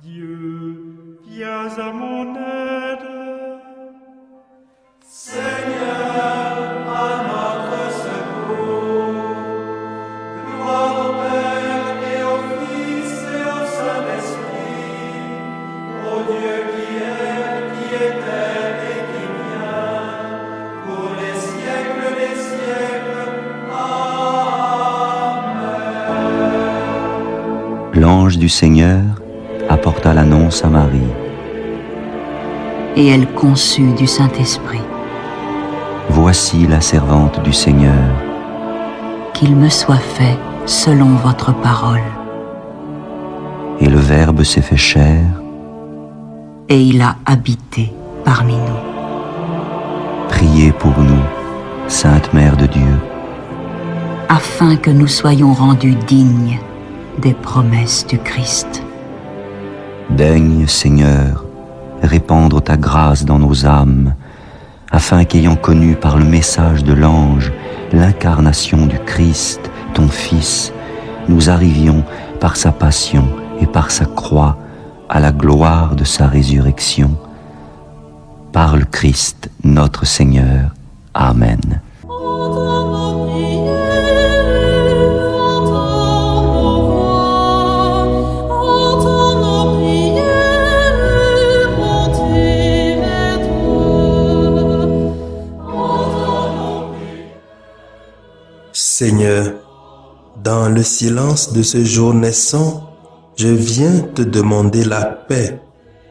Dieu, viens à mon aide. Seigneur, à notre secours. Gloire au Père et au Fils et au Saint-Esprit, au Dieu qui était et qui vient, pour les siècles des siècles. Amen. L'ange du Seigneur apporta l'annonce à Marie. Et elle conçut du Saint-Esprit. Voici la servante du Seigneur. Qu'il me soit fait selon votre parole. Et le Verbe s'est fait chair. Et il a habité parmi nous. Priez pour nous, Sainte Mère de Dieu, Afin que nous soyons rendus dignes des promesses du Christ. Daigne, Seigneur, répandre ta grâce dans nos âmes, afin qu'ayant connu par le message de l'ange l'incarnation du Christ, ton Fils, nous arrivions par sa passion et par sa croix à la gloire de sa résurrection. Par le Christ notre Seigneur. Amen. Seigneur, dans le silence de ce jour naissant, je viens te demander la paix,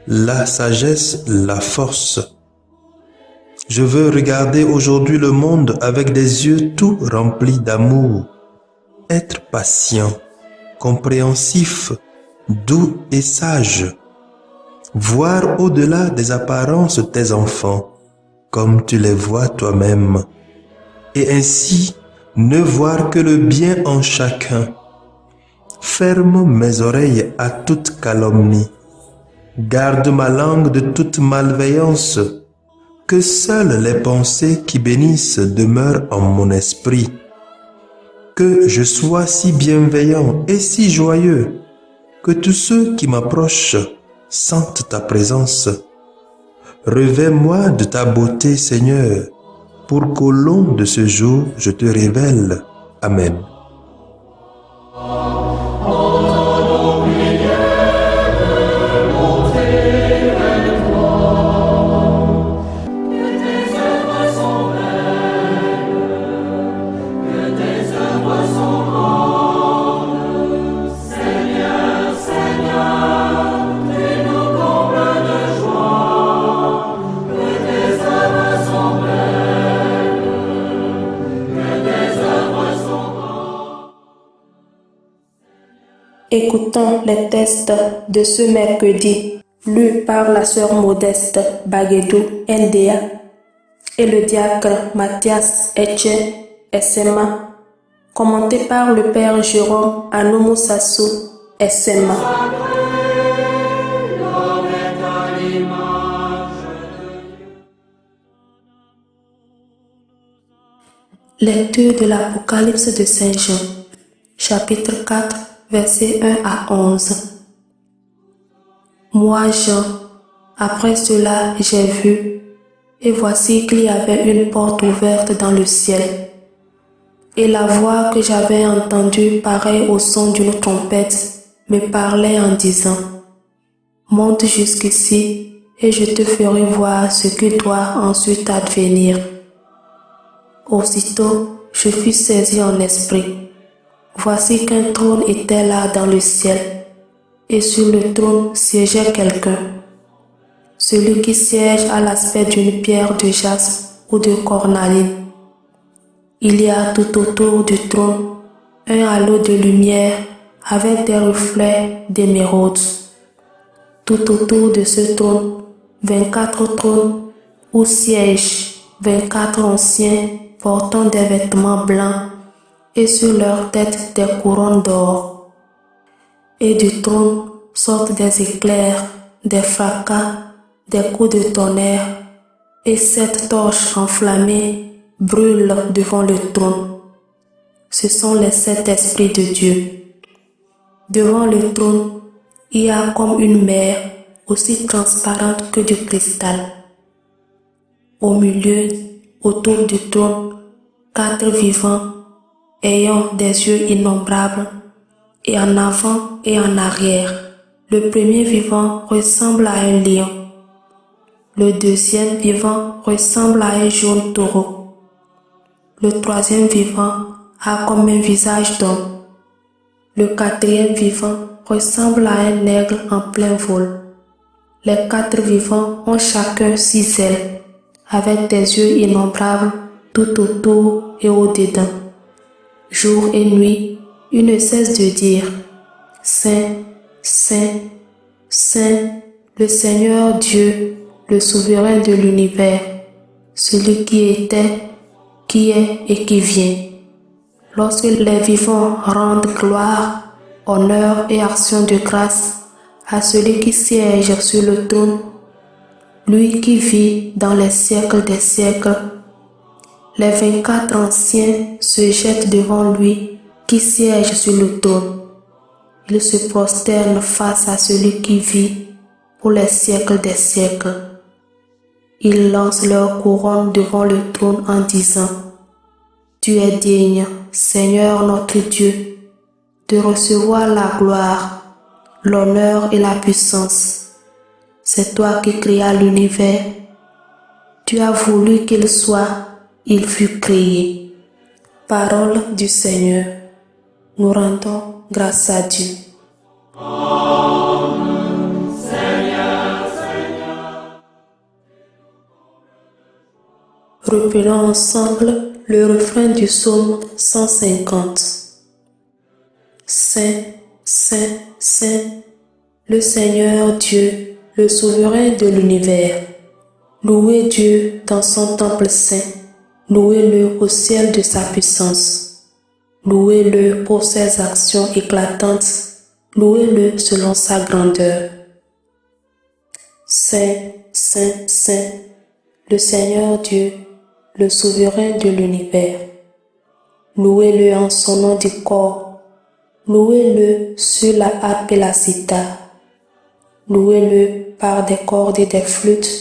la sagesse, la force. Je veux regarder aujourd'hui le monde avec des yeux tout remplis d'amour, être patient, compréhensif, doux et sage, voir au-delà des apparences tes enfants, comme tu les vois toi-même, et ainsi ne voir que le bien en chacun. Ferme mes oreilles à toute calomnie. Garde ma langue de toute malveillance. Que seules les pensées qui bénissent demeurent en mon esprit. Que je sois si bienveillant et si joyeux que tous ceux qui m'approchent sentent ta présence. Revêts-moi de ta beauté, Seigneur, pour qu'au long de ce jour, je te révèle. Amen. Écoutons les textes de ce mercredi, lus par la sœur Modeste Baguedou NDA et le diacre Mathias Etienne SMA, commenté par le père Jérôme Anoumou Sassou SMA. Lecture de l'Apocalypse de Saint Jean, chapitre 4, versets 1 à 11. Moi, Jean, après cela, j'ai vu, et voici qu'il y avait une porte ouverte dans le ciel. Et la voix que j'avais entendue, pareille au son d'une trompette, me parlait en disant: monte jusqu'ici, et je te ferai voir ce qui doit ensuite advenir. Aussitôt, je fus saisi en esprit. Voici qu'un trône était là dans le ciel, et sur le trône siégeait quelqu'un. Celui qui siège a l'aspect d'une pierre de jaspe ou de cornaline. Il y a tout autour du trône un halo de lumière avec des reflets d'émeraude. Tout autour de ce trône, 24 trônes où siègent 24 anciens portant des vêtements blancs et sur leur tête des couronnes d'or. Et du trône sortent des éclairs, des fracas, des coups de tonnerre, et 7 torches enflammées brûlent devant le trône. Ce sont les 7 esprits de Dieu. Devant le trône, Il y a comme une mer aussi transparente que du cristal. Au milieu, autour du trône, 4 vivants ayant des yeux innombrables, et en avant et en arrière. Le premier vivant ressemble à un lion. Le deuxième vivant ressemble à un jaune taureau. Le troisième vivant a comme un visage d'homme. Le quatrième vivant ressemble à un aigle en plein vol. Les 4 vivants ont chacun 6 ailes, avec des yeux innombrables tout autour et au-dedans. Jour et nuit, ils ne cessent de dire « Saint, Saint, Saint, le Seigneur Dieu, le souverain de l'univers, celui qui était, qui est et qui vient. » Lorsque les vivants rendent gloire, honneur et action de grâce à celui qui siège sur le trône, lui qui vit dans les siècles des siècles, les 24 anciens se jettent devant lui qui siège sur le trône. Ils se prosternent face à celui qui vit pour les siècles des siècles. Ils lancent leur couronne devant le trône en disant « Tu es digne, Seigneur notre Dieu, de recevoir la gloire, l'honneur et la puissance. C'est toi qui créas l'univers. Tu as voulu qu'il soit, il fut créé. » Parole du Seigneur. Nous rendons grâce à Dieu. Reprenons ensemble le refrain du psaume 150. Saint, Saint, Saint, le Seigneur Dieu, le souverain de l'univers. Louez Dieu dans son temple saint, louez-le au ciel de sa puissance. Louez-le pour ses actions éclatantes, louez-le selon sa grandeur. Saint, Saint, Saint, le Seigneur Dieu, le souverain de l'univers. Louez-le en son nom du corps, louez-le sur la harpe et la cithare, louez-le par des cordes et des flûtes,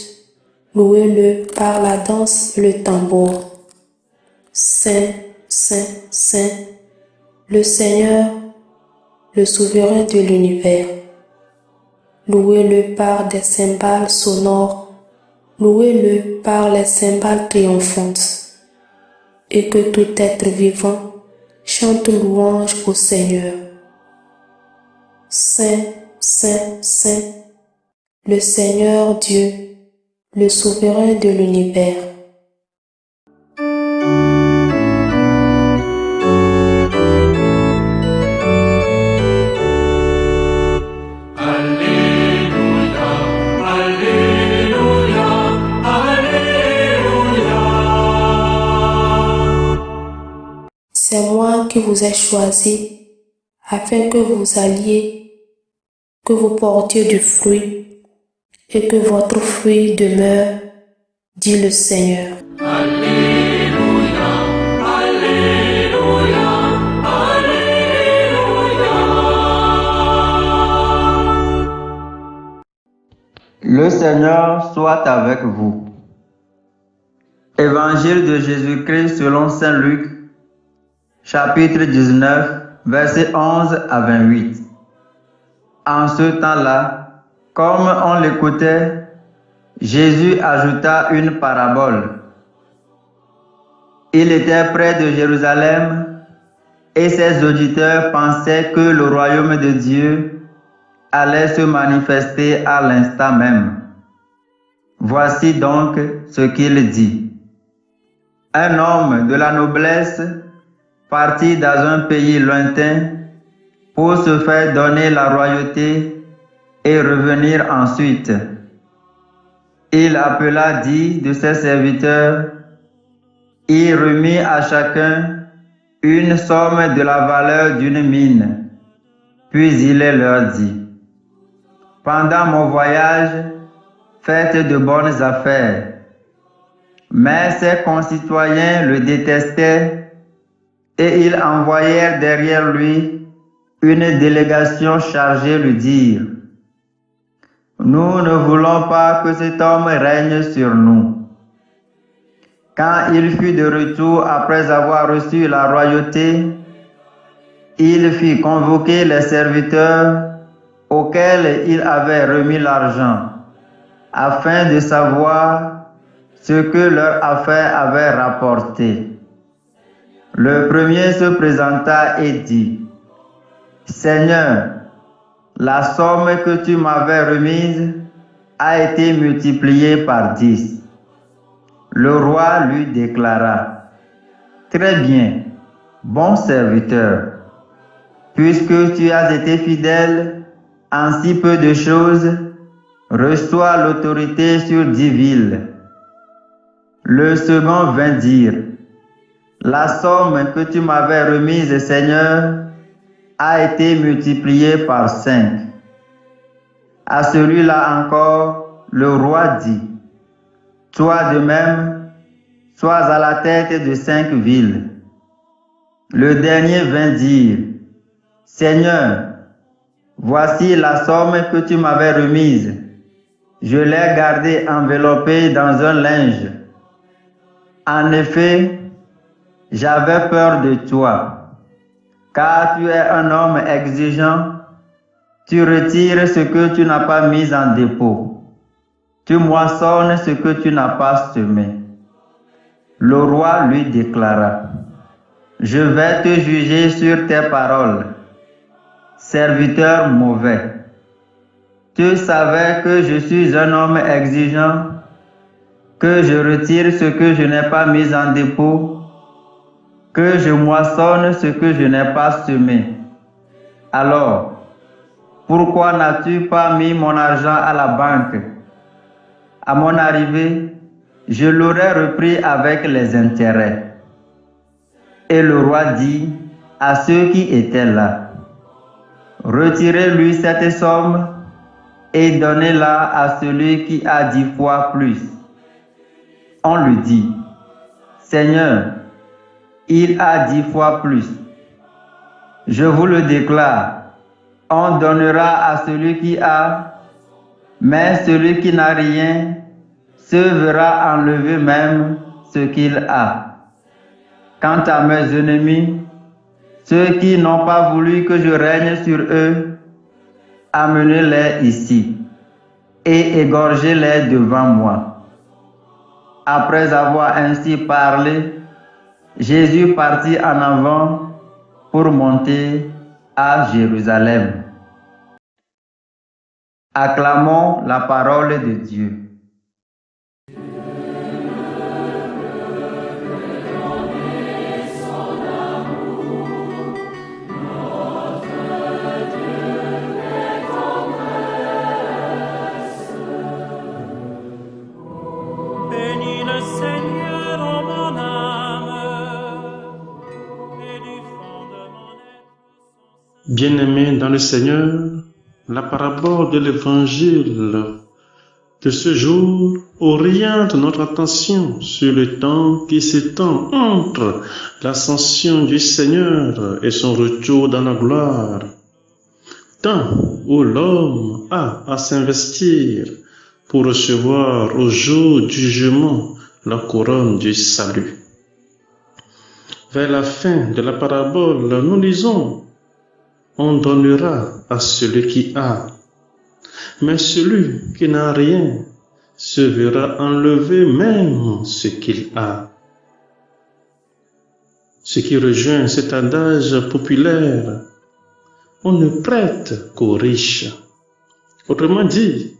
louez-le par la danse et le tambour. Saint, Saint, Saint, le Seigneur, le souverain de l'univers. Louez-le par des cymbales sonores, louez-le par les cymbales triomphantes, et que tout être vivant chante louange au Seigneur. Saint, Saint, Saint, le Seigneur Dieu, le souverain de l'univers. C'est moi qui vous ai choisi afin que vous alliez, que vous portiez du fruit et que votre fruit demeure, dit le Seigneur. Alléluia, Alléluia, Alléluia. Le Seigneur soit avec vous. Évangile de Jésus-Christ selon Saint Luc, chapitre 19, versets 11 à 28. En ce temps-là, comme on l'écoutait, Jésus ajouta une parabole. Il était près de Jérusalem et ses auditeurs pensaient que le royaume de Dieu allait se manifester à l'instant même. Voici donc ce qu'il dit. Un homme de la noblesse partit dans un pays lointain pour se faire donner la royauté et revenir ensuite. Il appela 10 de ses serviteurs, il remit à chacun une somme de la valeur d'une mine, puis il leur dit, « Pendant mon voyage, faites de bonnes affaires. » Mais ses concitoyens le détestaient et ils envoyèrent derrière lui une délégation chargée de lui dire, Nous ne voulons pas que cet homme règne sur nous. Quand il fut de retour après avoir reçu la royauté, il fit convoquer les serviteurs auxquels il avait remis l'argent, afin de savoir ce que leur affaire avait rapporté. Le premier se présenta et dit, « Seigneur, la somme que tu m'avais remise a été multipliée par 10. » Le roi lui déclara, « Très bien, bon serviteur. Puisque tu as été fidèle en si peu de choses, reçois l'autorité sur 10 villes. » Le second vint dire, « La somme que tu m'avais remise, Seigneur, a été multipliée par 5. » À celui-là encore, le roi dit, « Toi de même, sois à la tête de 5 villes. » Le dernier vint dire, « Seigneur, voici la somme que tu m'avais remise. Je l'ai gardée enveloppée dans un linge. En effet, j'avais peur de toi, car tu es un homme exigeant. Tu retires ce que tu n'as pas mis en dépôt. Tu moissonnes ce que tu n'as pas semé. » Le roi lui déclara, « Je vais te juger sur tes paroles. Serviteur mauvais, tu savais que je suis un homme exigeant, que je retire ce que je n'ai pas mis en dépôt, que je moissonne ce que je n'ai pas semé. Alors, pourquoi n'as-tu pas mis mon argent à la banque? À mon arrivée, je l'aurais repris avec les intérêts. » Et le roi dit à ceux qui étaient là, « Retirez-lui cette somme et donnez-la à celui qui a 10 fois plus. » On lui dit, « Seigneur, il a 10 fois plus. Je vous le déclare, on donnera à celui qui a, mais celui qui n'a rien se verra enlever même ce qu'il a. Quant à mes ennemis, ceux qui n'ont pas voulu que je règne sur eux, amenez-les ici et égorgez-les devant moi. » Après avoir ainsi parlé, Jésus partit en avant pour monter à Jérusalem. Acclamons la parole de Dieu. Bénis le Seigneur, ô mon âme, et du fond de mon être. Bien-aimés dans le Seigneur, la parabole de l'Évangile de ce jour oriente notre attention sur le temps qui s'étend entre l'ascension du Seigneur et son retour dans la gloire, temps où l'homme a à s'investir pour recevoir au jour du jugement la couronne du salut. Vers la fin de la parabole, nous lisons: on donnera à celui qui a, mais celui qui n'a rien se verra enlever même ce qu'il a. Ce qui rejoint cet adage populaire, on ne prête qu'aux riches. Autrement dit,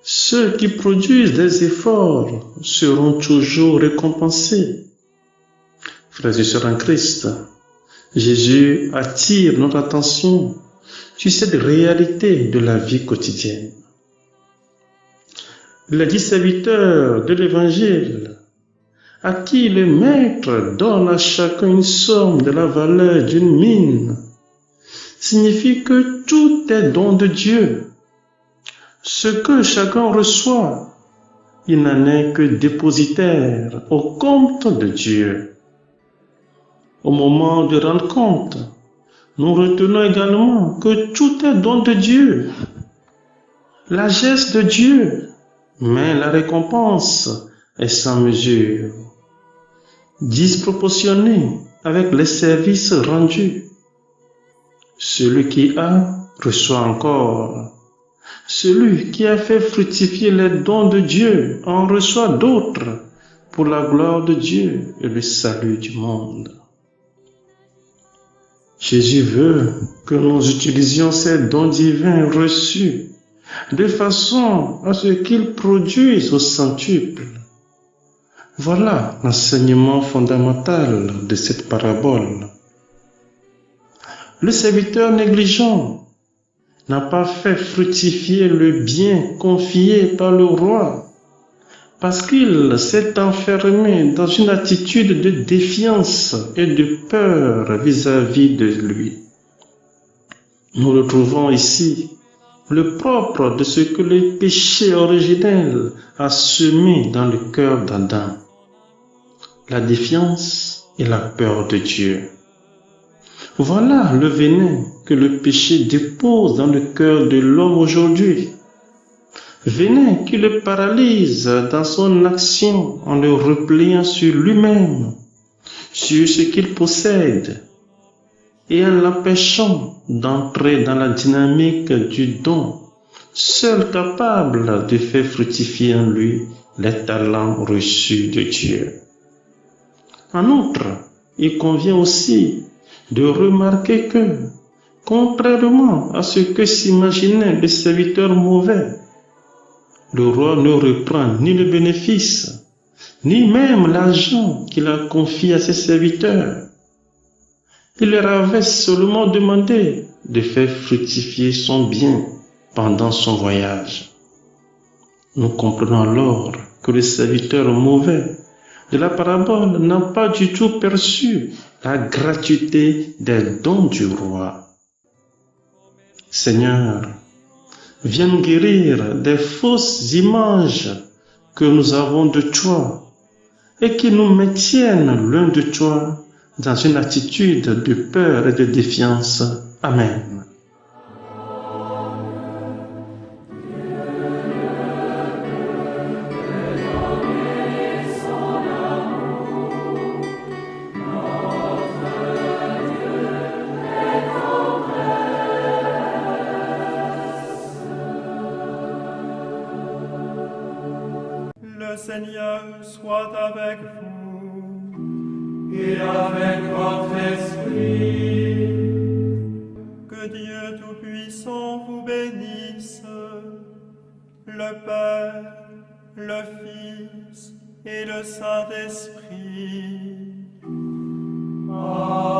ceux qui produisent des efforts seront toujours récompensés. Frères et sœurs en Christ, Jésus attire notre attention sur cette réalité de la vie quotidienne. Les 10 serviteurs de l'Évangile, à qui le Maître donne à chacun une somme de la valeur d'une mine, signifie que tout est don de Dieu. Ce que chacun reçoit, il n'en est que dépositaire au compte de Dieu. Au moment de rendre compte, nous retenons également que tout est don de Dieu. la geste de Dieu, mais la récompense est sans mesure, disproportionnée avec les services rendus. Celui qui a reçoit encore. Celui qui a fait fructifier les dons de Dieu en reçoit d'autres pour la gloire de Dieu et le salut du monde. Jésus veut que nous utilisions ces dons divins reçus de façon à ce qu'ils produisent au centuple. Voilà l'enseignement fondamental de cette parabole. Le serviteur négligent n'a pas fait fructifier le bien confié par le roi parce qu'il s'est enfermé dans une attitude de défiance et de peur vis-à-vis de lui. Nous retrouvons ici le propre de ce que le péché originel a semé dans le cœur d'Adam, la défiance et la peur de Dieu. Voilà le venin que le péché dépose dans le cœur de l'homme aujourd'hui. Venin qui le paralyse dans son action en le repliant sur lui-même, sur ce qu'il possède, et en l'empêchant d'entrer dans la dynamique du don, seul capable de faire fructifier en lui les talents reçus de Dieu. En outre, il convient aussi de remarquer que, contrairement à ce que s'imaginait le serviteur mauvais, le roi ne reprend ni le bénéfice, ni même l'argent qu'il a confié à ses serviteurs. Il leur avait seulement demandé de faire fructifier son bien pendant son voyage. Nous comprenons alors que le serviteur mauvais de la parabole n'a pas du tout perçu la gratuité des dons du roi. Seigneur, viens guérir des fausses images que nous avons de toi et qui nous maintiennent loin de toi dans une attitude de peur et de défiance. Amen. Le Seigneur soit avec vous. Et avec votre esprit, Que Dieu Tout-Puissant vous bénisse, le Père, le Fils et le Saint-Esprit. Amen.